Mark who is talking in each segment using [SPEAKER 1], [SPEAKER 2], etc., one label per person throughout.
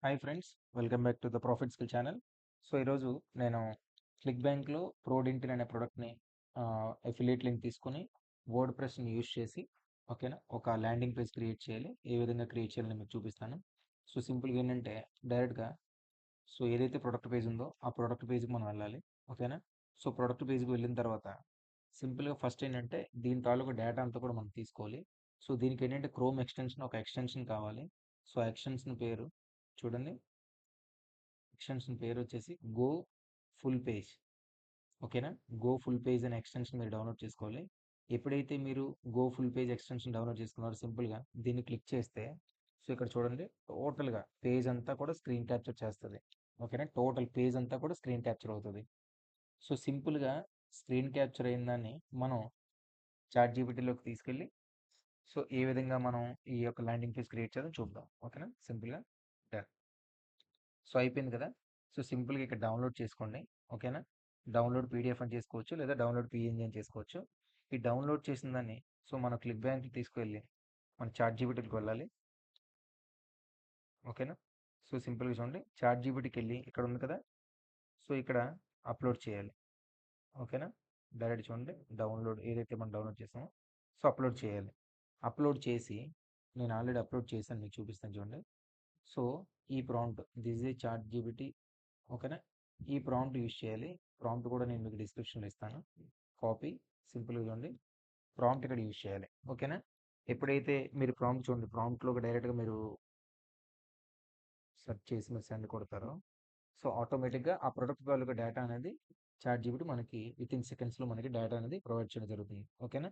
[SPEAKER 1] Hi friends, welcome back to the profit skill channel. So ఈరోజు నేను click బ్యాంక్లో ప్రోడింటిన్ అనే ప్రోడక్ట్ని అఫిలియేట్ లింక్ తీసుకొని వర్డ్ ప్రెస్ని యూజ్ చేసి ఓకేనా ఒక ల్యాండింగ్ పేజ్ క్రియేట్ చేయాలి. ఏ విధంగా క్రియేట్ చేయాలని మీకు చూపిస్తాను. సో సింపుల్గా ఏంటంటే డైరెక్ట్గా ఏదైతే ప్రొడక్ట్ పేజ్ ఉందో ఆ ప్రొడక్ట్ పేజ్కి మనం వెళ్ళాలి. ఓకేనా. సో ప్రొడక్ట్ పేజ్కి వెళ్ళిన తర్వాత సింపుల్గా ఫస్ట్ ఏంటంటే దీని తాలూకు డేటా అంతా కూడా మనం తీసుకోవాలి. సో దీనికి ఏంటంటే క్రోమ్ ఎక్స్టెన్షన్ ఒక ఎక్స్టెన్షన్ కావాలి. సో ఎక్స్టెన్షన్ పేరు చూడండి, ఎక్స్టెన్షన్ పేరు వచ్చేసి గో ఫుల్ పేజ్. ఓకేనా. గో ఫుల్ పేజ్ అనే ఎక్స్టెన్షన్ మీరు డౌన్లోడ్ చేసుకోవాలి. ఎప్పుడైతే మీరు go full page extension download చేసుకున్నారో సింపుల్గా దీన్ని క్లిక్ చేస్తే సో ఇక్కడ చూడండి టోటల్గా పేజ్ అంతా కూడా స్క్రీన్ క్యాప్చర్ చేస్తుంది. ఓకేనా. టోటల్ పేజ్ అంతా కూడా స్క్రీన్ క్యాప్చర్ అవుతుంది. సో సింపుల్గా స్క్రీన్ క్యాప్చర్ అయిన దాన్ని మనం చాట్ జీపీటీలోకి తీసుకెళ్ళి సో ఏ విధంగా మనం ఈ యొక్క ల్యాండింగ్ పేజ్ క్రియేట్ చేయాలని చూద్దాం. ఓకేనా. సింపుల్గా డన్. సో అయిపోయింది కదా. సో సింపుల్గా ఇక్కడ డౌన్లోడ్ చేసుకోండి. ఓకేనా. డౌన్లోడ్ పీడిఎఫ్ అని చేసుకోవచ్చు లేదా డౌన్లోడ్ పిఎన్జీ అని చేసుకోవచ్చు. ఈ డౌన్లోడ్ చేసిన దాన్ని సో మనం క్లిక్ బ్యాంక్కి తీసుకువెళ్ళి మన చాట్ జీపీటీకి వెళ్ళాలి. ఓకేనా. సో సింపుల్గా చూడండి, చాట్ జీపీటీకి వెళ్ళి ఇక్కడ ఉంది కదా, సో ఇక్కడ అప్లోడ్ చేయాలి. ఓకేనా. డైరెక్ట్ చూడండి డౌన్లోడ్ ఏదైతే మనం డౌన్లోడ్ చేసామో సో అప్లోడ్ చేయాలి. అప్లోడ్ చేసి నేను ఆల్రెడీ అప్లోడ్ చేశాను, మీకు చూపిస్తాను చూడండి. సో ఈ prompt this a ChatGPT. ఓకేనా. ఈ ప్రాంప్ట్ యూజ్ చేయాలి. ప్రాంప్ట్ కూడా నేను మీకు డిస్క్రిప్షన్లో ఇస్తాను. కాపీ సింపుల్గా చూడండి, ప్రాంప్ట్ ఇక్కడ యూజ్ చేయాలి. ఓకేనా. ఎప్పుడైతే మీరు ప్రాంప్ట్ చూడండి, ప్రాంప్ట్లో డైరెక్ట్గా మీరు సెర్చ్ చేసి మీరు సెండ్ కొడతారో సో ఆటోమేటిక్గా ఆ ప్రొడక్ట్ తాలూకా డేటా అనేది చాట్ జీపీటీ మనకి విత్ ఇన్ సెకండ్స్లో మనకి డేటా అనేది ప్రొవైడ్ చేయడం జరుగుతుంది. ఓకేనా.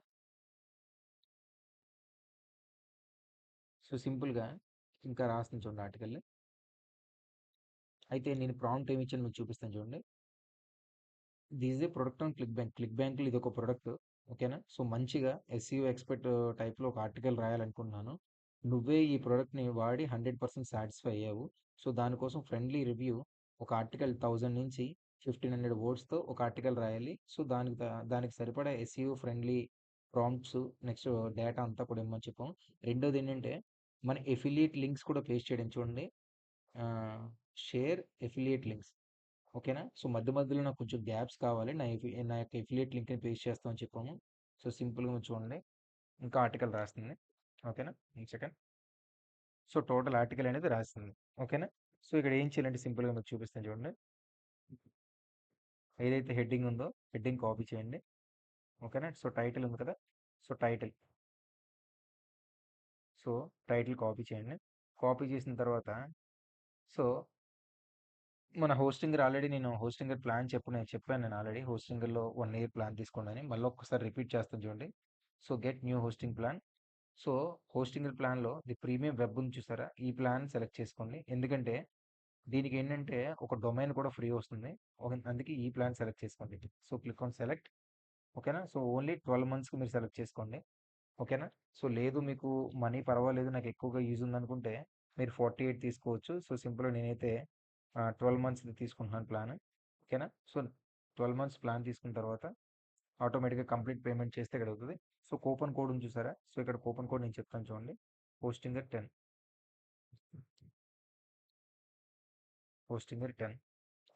[SPEAKER 1] సో సింపుల్గా ఇంకా రాస్తుంది చూడండి ఆర్టికల్. అయితే నేను ప్రాంప్ట్ ఏమి ఇచ్చాను మీకు చూపిస్తాను చూడండి. This A product on click bank. Click బ్యాంక్లో ఇది ఒక ప్రొడక్ట్. ఓకేనా. సో మంచిగా ఎస్ఈఓ ఎక్స్పర్ట్ టైప్లో ఒక ఆర్టికల్ రాయాలనుకుంటున్నాను. నువ్వే ఈ ప్రోడక్ట్ని వాడి 100% సాటిస్ఫై అయ్యావు. సో దానికోసం ఫ్రెండ్లీ రివ్యూ ఒక ఆర్టికల్ 1000 నుంచి 1500 వర్డ్స్తో ఒక ఆర్టికల్ రాయాలి. సో దానికి సరిపడా SEO friendly prompts next data అంతా కూడా ఇమ్మని చెప్పాం. రెండోది ఏంటంటే మన ఎఫిలియేట్ లింక్స్ కూడా పేస్ట్ చేయడం చూడండి. Share affiliate links. ఓకేనా. సో మధ్య మధ్యలో నాకు కొంచెం గ్యాప్స్ కావాలి. నా యొక్క ఎఫిలియేట్ లింక్ని పేస్ట్ చేస్తామని చెప్పాము. సో సింపుల్గా మీరు చూడండి ఇంకా ఆర్టికల్ రాస్తుంది. ఓకేనా. సెకండ్. సో టోటల్ ఆర్టికల్ అనేది రాస్తుంది. ఓకేనా. సో ఇక్కడ ఏం చేయాలంటే సింపుల్గా మీకు చూపిస్తాను చూడండి. ఏదైతే హెడ్డింగ్ ఉందో హెడ్డింగ్ కాపీ చేయండి. ఓకేనా. సో టైటిల్ ఉంది కదా, సో సో టైటిల్ కాపీ చేయండి. కాపీ చేసిన తర్వాత సో మన హోస్టింగర్ ఆల్రెడీ నేను హోస్టింగర్ ప్లాన్ చెప్పాను నేను ఆల్రెడీ హోస్టింగర్లో 1 ఇయర్ ప్లాన్ తీసుకోండి అని. మళ్ళీ ఒక్కసారి రిపీట్ చేస్తాను చూడండి. So get new hosting plan. So Hostinger ప్లాన్లో ది ప్రీమియం వెబ్ ఉంది చూసారా, ఈ ప్లాన్ సెలెక్ట్ చేసుకోండి. ఎందుకంటే దీనికి ఏంటంటే ఒక డొమైన్ కూడా ఫ్రీ వస్తుంది. అందుకే ఈ ప్లాన్ సెలెక్ట్ చేసుకోండి. So click on select. ఓకేనా. సో ఓన్లీ 12 మంత్స్కి మీరు సెలెక్ట్ చేసుకోండి. ఓకేనా. సో లేదు మీకు మనీ పర్వాలేదు నాకు ఎక్కువగా యూజ్ ఉందనుకుంటే మీరు 48 తీసుకోవచ్చు. సో సింపుల్గా నేనైతే 12 మంత్స్ తీసుకుంటున్నాను ప్లాన్. ఓకేనా. సో 12 మంత్స్ ప్లాన్ తీసుకున్న తర్వాత ఆటోమేటిక్గా కంప్లీట్ పేమెంట్ చేస్తే ఇక్కడ అవుతుంది. సో కూపన్ కోడ్ ఉంది చూసారా, సో ఇక్కడ కూపన్ కోడ్ నేను చెప్తాను చూడండి. Hostinger 10, Hostinger 10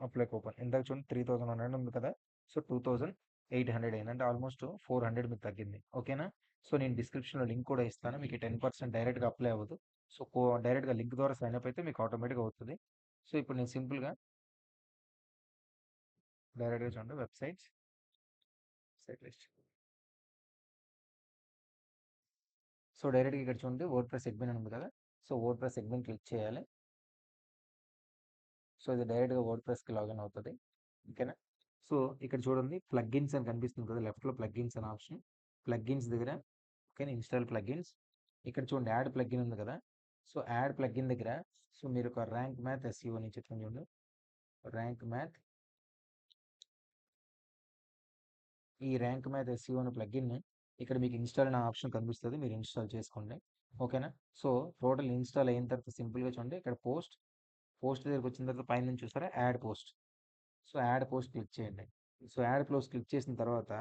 [SPEAKER 1] apply coupon. ఇందాక చూడండి 3100 ఉంది కదా, సో 2800 అయింది, అంటే ఆల్మోస్ట్ 400 మీకు తగ్గింది. ఓకేనా. సో నేను డిస్క్రిప్షన్లో లింక్ కూడా ఇస్తాను. మీకు 10% డైరెక్ట్గా అప్లై అవ్వదు. సో డైరెక్ట్గా లింక్ ద్వారా సైన్ అప్ అయితే మీకు ఆటోమేటిక్గా అవుతుంది. సో ఇప్పుడు నేను సింపుల్గా డైరెక్ట్గా చూడండి వెబ్సైట్ లిస్ట్. సో డైరెక్ట్గా ఇక్కడ చూడండి వర్డ్ ప్రెస్ అడ్మిన్ ఉంది కదా, so word press admin click చేయాలి. సో ఇది డైరెక్ట్గా వర్డ్ ప్రెస్కి లాగిన్ అవుతుంది. ఓకేనా. సో ఇక్కడ చూడండి ప్లగ్గిన్స్ అని కనిపిస్తుంది కదా, లెఫ్ట్లో ప్లగ్గిన్స్ అనే ఆప్షన్. ప్లగ్గిన్స్ దగ్గర ఓకేనా ఇన్స్టాల్ ప్లగ్గిన్స్. ఇక్కడ చూడండి యాడ్ ప్లగ్గిన్ ఉంది కదా, సో యాడ్ ప్లగ్గిన్ దగ్గర సో మీరు ఒక ర్యాంక్ మ్యాథ్ ఎస్ఈఓ అని చెప్తాను చూడండి. ర్యాంక్ మ్యాథ్, ఈ ర్యాంక్ మ్యాథ్ ఎస్ఈఓ అనే ప్లగ్గిన్ ఇక్కడ మీకు ఇన్స్టాల్ అనే ఆప్షన్ కనిపిస్తుంది, మీరు ఇన్స్టాల్ చేసుకోండి. ఓకేనా. సో టోటల్ ఇన్స్టాల్ అయిన తర్వాత సింపుల్గా చూడండి ఇక్కడ పోస్ట్ దగ్గరికి వచ్చిన తర్వాత పైన చూస్తారా add post. So add post click చేయండి. సో యాడ్ పోస్ట్ క్లిక్ చేసిన తర్వాత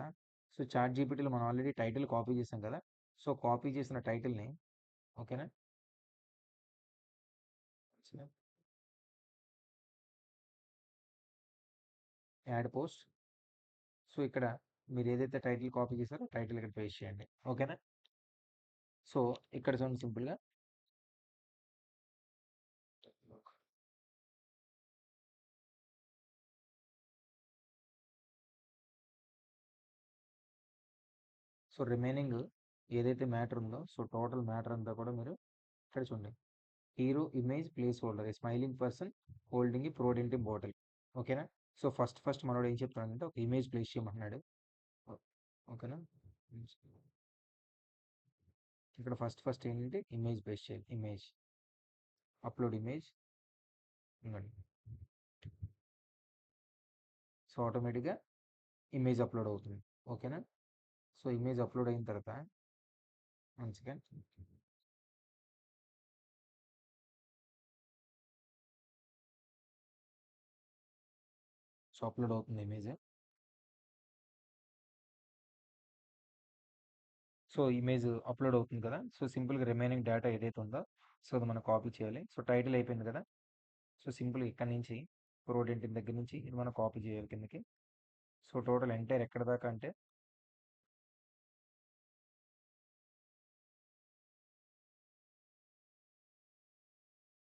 [SPEAKER 1] సో చాట్ జీపీటీలో మనం ఆల్రెడీ టైటిల్ కాపీ చేసాం కదా, సో కాపీ చేసిన టైటిల్ని ఓకేనా యాడ్ పోస్ట్. సో ఇక్కడ మీరు ఏదైతే టైటిల్ కాపీ చేశారో టైటిల్ ఇక్కడ పేస్ట్ చేయండి. ఓకేనా? సో ఇక్కడ చూడండి సింపుల్గా. సో రిమైనింగ్ ఏదైతే మ్యాటర్ ఉందో, సో టోటల్ మ్యాటర్ అంతా కూడా మీరు ఇక్కడ చూడండి. హీరో ఇమేజ్ ప్లేస్ హోల్డర్, ఏ స్మైలింగ్ పర్సన్ హోల్డింగ్ ఈ ప్రోడెంటివ్ బాటిల్. ఓకేనా? సో ఫస్ట్ మనోడు ఏం చెప్తున్నాడంటే ఒక ఇమేజ్ ప్లేస్ చేయమంటున్నాడు. ఓకేనా? ఇక్కడ ఫస్ట్ ఏంటంటే ఇమేజ్ ప్లేస్ చేయాలి. ఇమేజ్ అప్లోడ్ ఇమేజ్ ఇవ్వండి. సో ఆటోమేటిక్గా ఇమేజ్ అప్లోడ్ అవుతుంది. ఓకేనా? సో ఇమేజ్ అప్లోడ్ అయిన తర్వాత వన్ సెకండ్. సో అప్లోడ్ అవుతుంది ఇమేజ్. సో ఇమేజ్ అప్లోడ్ అవుతుంది కదా. సో సింపుల్గా రిమైనింగ్ డేటా ఏదైతే ఉందో సో అది మనం కాపీ చేయాలి. సో టైటిల్ అయిపోయింది కదా. సో సింపుల్గా ఇక్కడ నుంచి ప్రోడెంటిన్ దగ్గర నుంచి ఇది మనం కాపీ చేయాలి కిందకి. సో టోటల్ ఎంటైర్ ఎక్కడ దాకా అంటే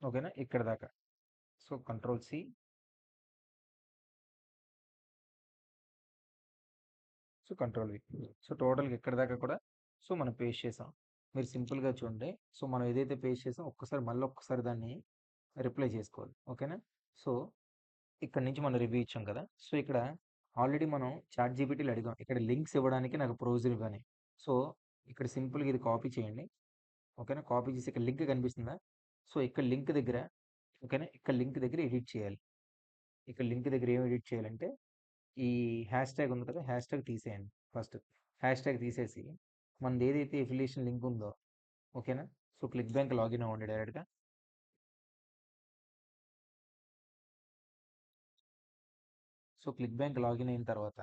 [SPEAKER 1] ఓకేనా ఇక్కడ దాకా. So control C. So control V. So టోటల్గా ఇక్కడ దాకా కూడా సో మనం పేస్ట్ చేసాం. మీరు సింపుల్గా చూడండి. సో మనం ఏదైతే పేస్ట్ చేసాం ఒక్కసారి మళ్ళీ ఒక్కసారి దాన్ని రిప్లై చేసుకోవాలి. ఓకేనా? సో ఇక్కడ నుంచి మనం రివ్యూ ఇచ్చాం కదా. సో ఇక్కడ ఆల్రెడీ మనం చాట్ జీపీటీలో అడిగాం ఇక్కడ లింక్స్ ఇవ్వడానికి నాకు బ్రౌజర్ ఇవ్వని. సో ఇక్కడ సింపుల్గా ఇది కాపీ చేయండి. ఓకేనా? కాపీ చేసి ఇక్కడ లింక్ కనిపిస్తుందా. సో ఇక్కడ లింక్ దగ్గర ఓకేనా ఇక్కడ లింక్ దగ్గర ఎడిట్ చేయాలి. ఇక్కడ లింక్ దగ్గర ఏం ఎడిట్ చేయాలంటే ఈ హ్యాష్ ట్యాగ్ ఉంది కదా, హ్యాష్ ట్యాగ్ తీసేయండి. ఫస్ట్ హ్యాష్ ట్యాగ్ తీసేసి మనది ఏదైతే ఎఫిలియేషన్ లింక్ ఉందో ఓకేనా. సో క్లిక్ బ్యాంక్ లాగిన్ అవ్వండి డైరెక్ట్గా. సో క్లిక్ బ్యాంక్ లాగిన్ అయిన తర్వాత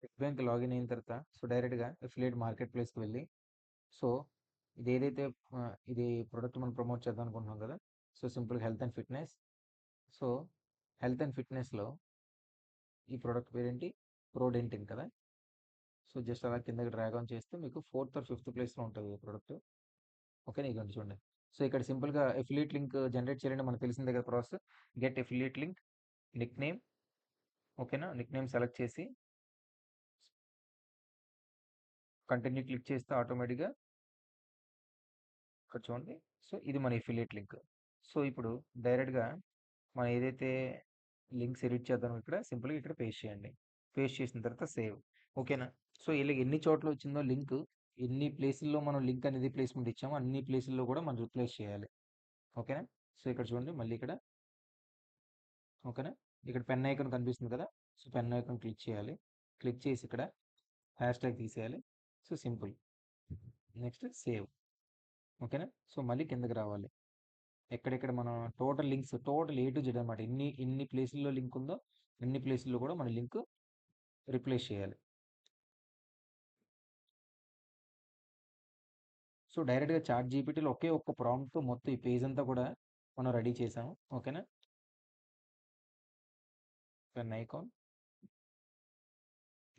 [SPEAKER 1] క్లిక్ బ్యాంక్ లాగిన్ అయిన తర్వాత సో డైరెక్ట్గా ఎఫిలియేట్ మార్కెట్ ప్లేస్కి వెళ్ళి సో ఇది ఏదైతే ఇది ప్రొడక్ట్ మనం ప్రమోట్ చేద్దాం అనుకుంటున్నాం కదా. సో సింపుల్గా health and fitness. So health and ఫిట్నెస్లో ఈ ప్రోడక్ట్ పేరేంటి, ప్రోడెంటిన్ కదా. సో జస్ట్ అలా కిందకి డ్రాగ్ ఆన్ చేస్తే మీకు 4th or 5th ప్లేస్లో ఉంటుంది ఈ ప్రోడక్ట్. ఓకే ఇదిగోండి చూడండి. సో ఇక్కడ సింపుల్గా ఎఫిలియేట్ లింక్ జనరేట్ చేయాలంటే మనకు తెలిసిందే కదా process. Get affiliate link, Nick name. ఓకేనా, నిక్ నేమ్ సెలెక్ట్ చేసి కంటిన్యూ క్లిక్ చేస్తే ఆటోమేటిక్గా ఇక్కడ చూడండి. సో ఇది మన ఎఫిలియేట్ లింక్. సో ఇప్పుడు డైరెక్ట్గా మనం ఏదైతే లింక్స్ ఎడిట్ చేద్దామో ఇక్కడ సింపుల్గా ఇక్కడ పేస్ట్ చేయండి. పేస్ట్ చేసిన తర్వాత సేవ్. ఓకేనా. సో ఇలా ఎన్ని చోట్ల వచ్చిందో లింక్, ఎన్ని ప్లేసుల్లో మనం లింక్ అనేది ప్లేస్మెంట్ ఇచ్చామో అన్ని ప్లేసుల్లో కూడా మనం రిప్లేస్ చేయాలి. ఓకేనా. సో ఇక్కడ చూడండి మళ్ళీ ఇక్కడ ఓకేనా. ఇక్కడ పెన్ ఐకాన్ కనిపిస్తుంది కదా. సో పెన్ ఐకాన్ క్లిక్ చేయాలి. క్లిక్ చేసి ఇక్కడ హ్యాష్ ట్యాగ్ తీసేయాలి. So simple. Next save. ఓకేనా. సో మళ్ళీ కిందకి రావాలి. ఎక్కడెక్కడ మనం total links total A to Z అనమాట. ఎన్ని ప్లేసుల్లో లింక్ ఉందో అన్ని ప్లేసుల్లో కూడా మన లింక్ రిప్లేస్ చేయాలి. సో డైరెక్ట్గా చాట్ జీపీటీలో ఒకే ఒక్క ప్రాంప్ట్తో మొత్తం ఈ పేజ్ అంతా కూడా మనం రెడీ చేసాము. ఓకేనా. పెన్ ఐకాన్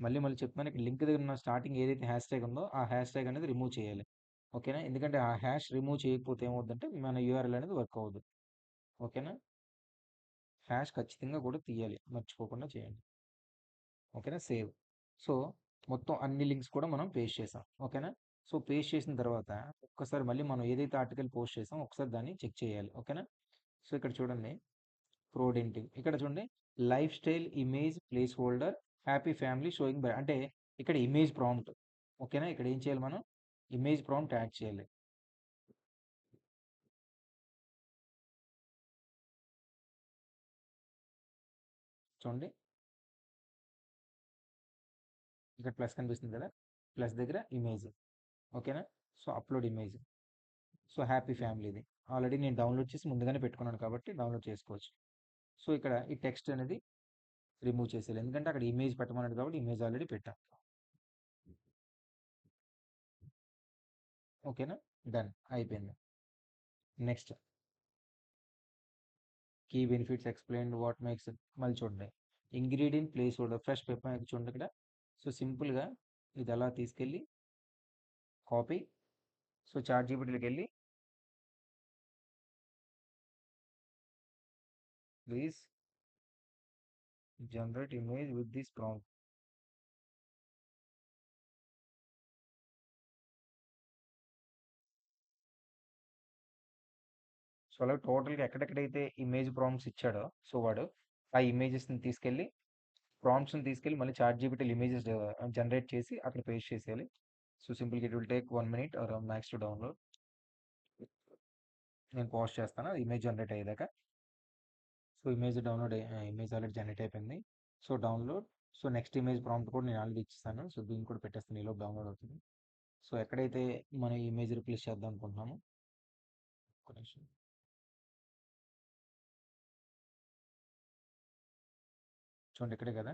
[SPEAKER 1] మళ్ళీ చెప్తున్నాను. ఇక్కడ లింక్ దగ్గర ఉన్న స్టార్టింగ్ ఏదైతే హ్యాష్ ట్యాగ్ ఉందో ఆ హ్యాష్ ట్యాగ్ అనేది రిమూవ్ చేయాలి. ఓకేనా. ఎందుకంటే ఆ హ్యాష్ రిమూవ్ చేయకపోతే ఏమవుతుందంటే మన యూఆర్ఎల్ అనేది వర్క్ అవ్వదు. ఓకేనా. హ్యాష్ ఖచ్చితంగా కూడా తీయాలి, మర్చిపోకుండా చేయండి. ఓకేనా. సేవ్. సో మొత్తం అన్ని లింక్స్ కూడా మనం పేస్ట్ చేసాం. ఓకేనా. సో పేస్ట్ చేసిన తర్వాత ఒక్కసారి మళ్ళీ మనం ఏదైతే ఆర్టికల్ పోస్ట్ చేసాం ఒకసారి దాన్ని చెక్ చేయాలి. ఓకేనా. సో ఇక్కడ చూడండి ప్రోడెంటింగ్ ఇక్కడ చూడండి lifestyle image placeholder happy family showing by అంటే ఇక్కడ ఇమేజ్ ప్రాంప్ట్. ఓకేనా. ఇక్కడ ఏం చేయాలి మనం ఇమేజ్ ప్రాంప్ట్ యాడ్ చేయాలి. చూడండి ఇక్కడ ప్లస్ కనిపిస్తుంది కదా, ప్లస్ దగ్గర ఇమేజ్. ఓకేనా. So upload image. So happy ఫ్యామిలీది ఆల్రెడీ నేను డౌన్లోడ్ చేసి ముందుగానే పెట్టుకున్నాను కాబట్టి డౌన్లోడ్ చేసుకోవచ్చు. సో ఇక్కడ ఈ టెక్స్ట్ అనేది రిమూవ్ చేసేయాలి ఎందుకంటే అక్కడ ఇమేజ్ పెట్టమన్నాడు కాబట్టి ఇమేజ్ ఆల్రెడీ పెట్టాం. ఓకేనా. డన్ అయిపోయింది. Next key benefits explain what makes మళ్ళీ చూడండి. Ingredient placeholder fresh pepper చూడండి ఇక్కడ. సో సింపుల్గా ఇది అలా తీసుకెళ్ళి కాపీ. సో చాట్ జీపీటీలోకి వెళ్ళి please generate image with this prompt. So అలా టోటల్గా ఎక్కడెక్కడైతే ఇమేజ్ ప్రాంప్ట్స్ ఇచ్చాడో సో వాడు ఆ ఇమేజెస్ని తీసుకెళ్ళి ప్రాంప్ట్స్ని తీసుకెళ్ళి మళ్ళీ చాట్ జీపీటీలో ఇమేజెస్ జనరేట్ చేసి అక్కడ పేస్ట్ చేసేయాలి. సో సింపుల్గా it will take 1 minute or max to download. నేను పాస్ట్ చేస్తాను ఇమేజ్ జనరేట్ అయ్యేదాకా. So image image already generate అయిపోయింది. So download. So next image prompt కూడా నేను ఆల్రెడీ ఇచ్చేసాను. సో దీన్ని కూడా పెట్టేస్తాను, ఈలోపు డౌన్లోడ్ అవుతుంది. సో ఎక్కడైతే మన ఇమేజ్ రిప్లేస్ చేద్దాం అనుకుంటున్నాము, ఒక నిమిషం. చూడండి ఇక్కడే కదా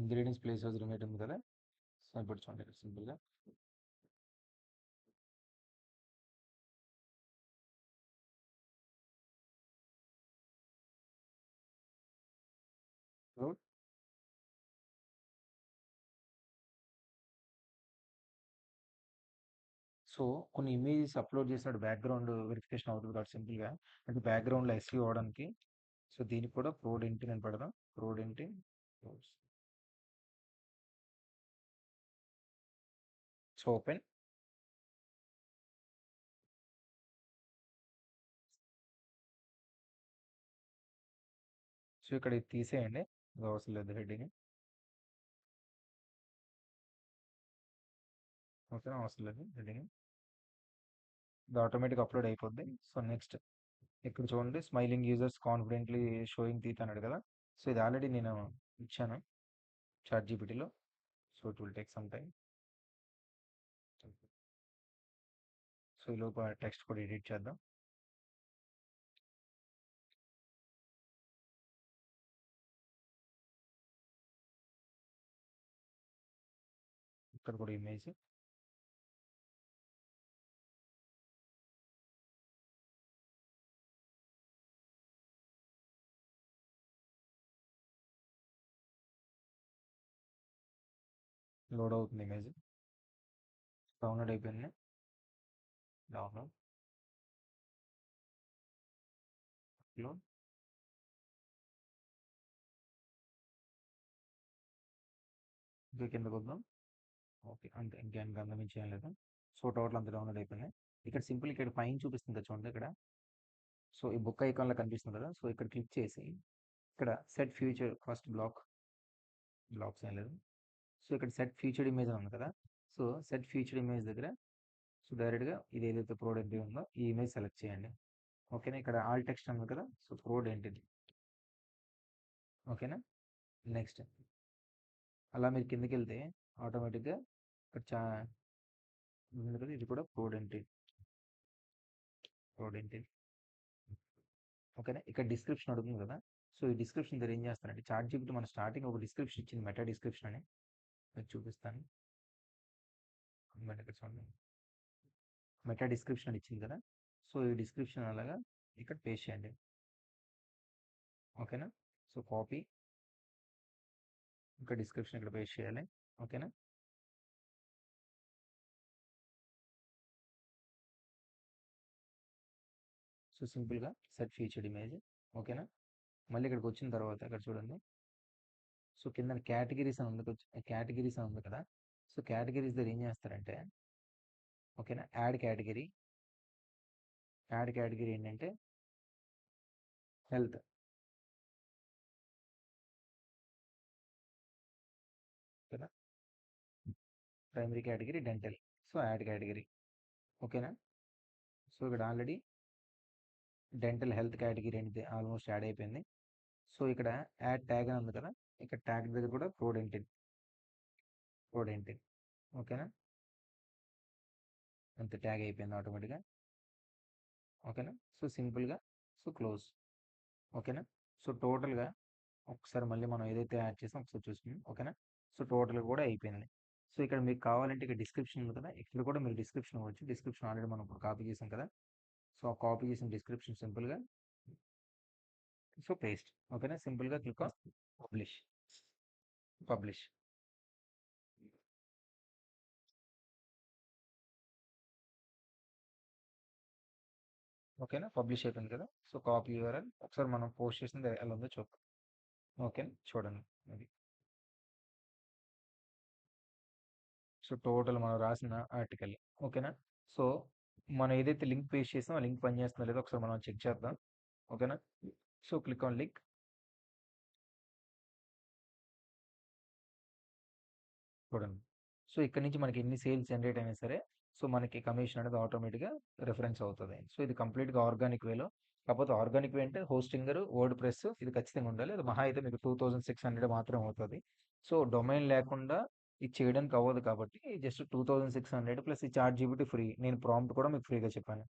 [SPEAKER 1] ఇంగ్రీడియంట్స్ ప్లేస్ హౌస్ రిమేట్ ఉంది కదా. సో ఇప్పుడు చూడండి ఇక్కడ సింపుల్గా లోడ్. సో కొన్ని ఇమేజెస్ అప్లోడ్ చేసినప్పుడు బ్యాక్గ్రౌండ్ వెరిఫికేషన్ అవుతుంది కాబట్టి సింపుల్గా అంటే బ్యాక్గ్రౌండ్లో ఎస్యూ అవడానికి. సో దీనికి కూడా ప్రోడెంటిన్ అని పెడదాం. ప్రోడెంటిన్. So open. సో ఇక్కడ ఇది తీసేయండి, ఇది అవసరం లేదు హెడ్డింగ్. ఓకేనా, అవసరం లేదు హెడ్డింగ్. ఇది ఆటోమేటిక్ అప్లోడ్ అయిపోద్ది. సో నెక్స్ట్ ఇక్కడ చూడండి smiling users confidently showing teeth అన్నాడు కదా. సో ఇది ఆల్రెడీ నేను ఇచ్చాను చాట్ జీపీటీలో. So it will take some time. So ఈ లోపు టెక్స్ట్ కూడా ఎడిట్ చేద్దాం. ఇక్కడ కూడా ఇమేజ్. లోడ్ అవుతుంది ఇమేజ్. డౌన్లోడ్ అయిపోయింది. డౌన్లోడ్. అప్లోడ్. ఇంకా కిందకు వద్దాం. ఓకే అంతే, ఇంకేం గమనించి ఏం లేదు. సో టోటల్ అంతా డౌన్లోడ్ అయిపోయింది. ఇక్కడ సింపుల్ ఇక్కడ పైన చూపిస్తుంది కదా చూడండి ఇక్కడ. సో ఈ బుక్ ఐకాన్లో కనిపిస్తుంది కదా. సో ఇక్కడ క్లిక్ చేసి ఇక్కడ సెట్ ఫ్యూచర్ ఫస్ట్ బ్లాక్స్ ఏం లేదు. సో ఇక్కడ సెట్ ఫ్యూచర్డ్ ఇమేజ్ అని ఉంది కదా. సో సెట్ ఫ్యూచర్డ్ ఇమేజ్ దగ్గర సో డైరెక్ట్గా ఇది ఏదైతే ప్రోడక్ట్ ఉందో ఈ ఇమేజ్ సెలెక్ట్ చేయండి. ఓకేనా, ఇక్కడ ఆల్ టెక్స్ట్ ఉంది కదా. సో ప్రోడక్ట్ ఇది. ఓకేనా. నెక్స్ట్ అలా మీరు కిందకి వెళ్తే ఆటోమేటిక్గా ఇక్కడ ఉంది కదా, ఇది కూడా ప్రోడెంట్. ఓకేనా, ఇక్కడ డిస్క్రిప్షన్ అడుగుతుంది కదా. సో ఈ డిస్క్రిప్షన్ దగ్గర ఏం చేస్తానంటే చాట్ జీపీటీ మన స్టార్టింగ్ ఒక డిస్క్రిప్షన్ ఇచ్చింది, మెటా డిస్క్రిప్షన్ అని. మీకు చూపిస్తాను. ఇక్కడ చూడండి మెటా డిస్క్రిప్షన్ అని ఇచ్చింది కదా. సో ఈ డిస్క్రిప్షన్ అలాగా ఇక్కడ పేస్ట్ చేయండి. ఓకేనా. సో కాపీ, ఇంకా డిస్క్రిప్షన్ ఇక్కడ పేస్ట్ చేయాలి. ఓకేనా. సో సింపుల్గా సెట్ ఫీచర్డ్ ఇమేజ్. ఓకేనా. మళ్ళీ ఇక్కడికి వచ్చిన తర్వాత ఇక్కడ చూడండి. సో కింద కేటగిరీస్ అని ఉంది, కేటగిరీస్ అని ఉంది కదా. సో కేటగిరీస్ దగ్గర ఏం చేస్తారంటే ఓకేనా యాడ్ కేటగిరీ ఏంటంటే హెల్త్. ఓకేనా. Primary category dental. So add category. ఓకేనా. సో ఇక్కడ ఆల్రెడీ డెంటల్ హెల్త్ కేటగిరీ అనేది ఆల్మోస్ట్ యాడ్ అయిపోయింది. సో ఇక్కడ యాడ్ ట్యాగ్ అని ఉంది కదా. ఇక్కడ ట్యాగ్ దగ్గర కూడా ప్రోడెంటిన్. ఓకేనా. అంత ట్యాగ్ అయిపోయింది ఆటోమేటిక్గా. ఓకేనా. సో సింపుల్గా సో క్లోజ్. ఓకేనా. సో టోటల్గా ఒకసారి మళ్ళీ మనం ఏదైతే యాడ్ చేసాం ఒకసారి చూసుకుందాం. ఓకేనా. సో టోటల్గా కూడా అయిపోయింది. సో ఇక్కడ మీకు కావాలంటే ఇక్కడ డిస్క్రిప్షన్ ఉంది కదా, ఇక్కడ కూడా మీరు డిస్క్రిప్షన్ ఇవ్వచ్చు. డిస్క్రిప్షన్ ఆల్రెడీ మనం కాపీ చేసాం కదా. సో ఆ కాపీ చేసిన డిస్క్రిప్షన్ సింపుల్గా సో పేస్ట్. ఓకేనా, సింపుల్గా క్లిక్ ఆన్ పబ్లిష్. పబ్లిష్. ఓకేనా, పబ్లిష్ అయిపోయింది కదా. సో కాపీ యూఆర్ఎల్ ఒకసారి మనం పోస్ట్ చేసింది ఎలా ఉందో చూద్దాం. ఓకేనా, చూడండి. అది సో టోటల్ మనం రాసిన ఆర్టికల్. ఓకేనా. సో మనం ఏదైతే లింక్ పేస్ట్ చేసామో ఆ లింక్ పనిచేస్తుందో లేదో ఒకసారి మనం చెక్ చేద్దాం. ఓకేనా. So click on link. చూడండి. సో ఇక్కడ నుంచి మనకి ఎన్ని సేల్స్ జనరేట్ అయినా సరే సో మనకి కమిషన్ అనేది ఆటోమేటిక్గా రిఫరెన్స్ అవుతుంది. సో ఇది కంప్లీట్గా ఆర్గానిక్ వేలో. కాకపోతే ఆర్గానిక్ వే అంటే హోస్టింగర్ వర్డ్ ప్రెస్ ఇది ఖచ్చితంగా ఉండాలి. అది మహా అయితే మీకు 2600 మాత్రం అవుతుంది. సో డొమైన్ లేకుండా ఇది చేయడానికి అవ్వదు కాబట్టి జస్ట్ 2600 ప్లస్ ఈ చార్ట్ జీబీటీ ఫ్రీ. నేను ప్రాంప్ట్ కూడా మీకు ఫ్రీగా చెప్పాను.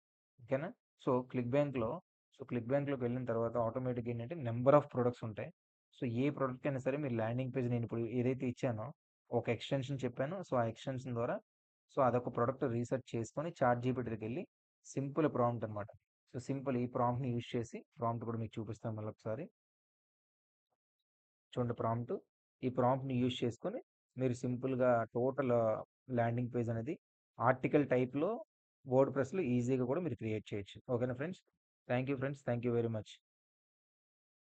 [SPEAKER 1] ఓకేనా. సో క్లిక్ బ్యాంక్లోకి వెళ్ళిన తర్వాత ఆటోమేటిక్ ఏంటంటే నెంబర్ ఆఫ్ ప్రొడక్ట్స్ ఉంటాయి. సో ఏ ప్రొడక్ట్ అయినా సరే మీరు ల్యాండింగ్ పేజ్ నేను ఇప్పుడు ఏదైతే ఇచ్చానో ఒక ఎక్స్టెన్షన్ చెప్పాను. సో ఆ ఎక్స్టెన్షన్ ద్వారా సో అదొక ప్రొడక్ట్ రీసెర్చ్ చేసుకొని చాట్ జీపీటీకి వెళ్ళి సింపుల్ ప్రాంప్ట్ అనమాట. సో సింపుల్ ఈ ప్రాంప్ట్ని యూజ్ చేసి ప్రాంప్ట్ కూడా మీకు చూపిస్తాను మళ్ళీ ఒకసారి. చూడండి ప్రాంప్ట్. ఈ ప్రాంప్ట్ని యూజ్ చేసుకొని మీరు సింపుల్గా టోటల్ ల్యాండింగ్ పేజ్ అనేది ఆర్టికల్ టైప్లో వర్డ్ ప్రెస్లో ఈజీగా కూడా మీరు క్రియేట్ చేయొచ్చు. ఓకేనా friends. Thank you friends, thank you very much.